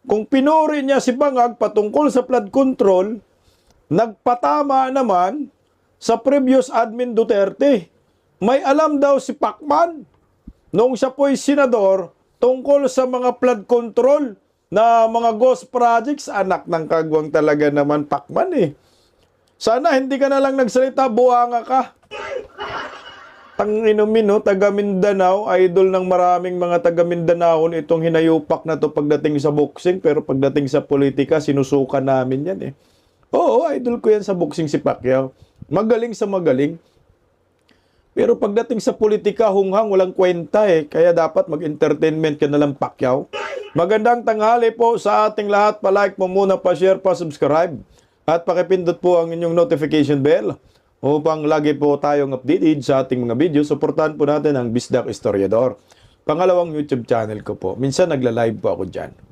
Kung pinuri niya si Bangag patungkol sa flood control, nagpatama naman sa previous admin Duterte. May alam daw si Pacman noong siya po'y senador tungkol sa mga flood control na mga ghost projects. Anak ng kagwang talaga naman Pacman eh. Sana hindi ka na lang nagsalita, buwanga ka. Tanginumin, no? Taga Mindanao, idol ng maraming mga taga Mindanao itong hinayupak na to pagdating sa boxing, pero pagdating sa politika, sinusuka namin yan eh. Oo, idol ko yan sa boxing si Pacquiao. Magaling sa magaling. Pero pagdating sa politika, hunghang, walang kwenta eh. Kaya dapat mag-entertainment ka na lang, Pacquiao. Magandang tanghali po sa ating lahat. Pa-like mo muna, pa-share, pa-subscribe. At pakipindot po ang inyong notification bell upang lagi po tayong updated sa ating mga video. Suportahan po natin ang Bisdak Historiador. Pangalawang YouTube channel ko po. Minsan nagla-live po ako dyan.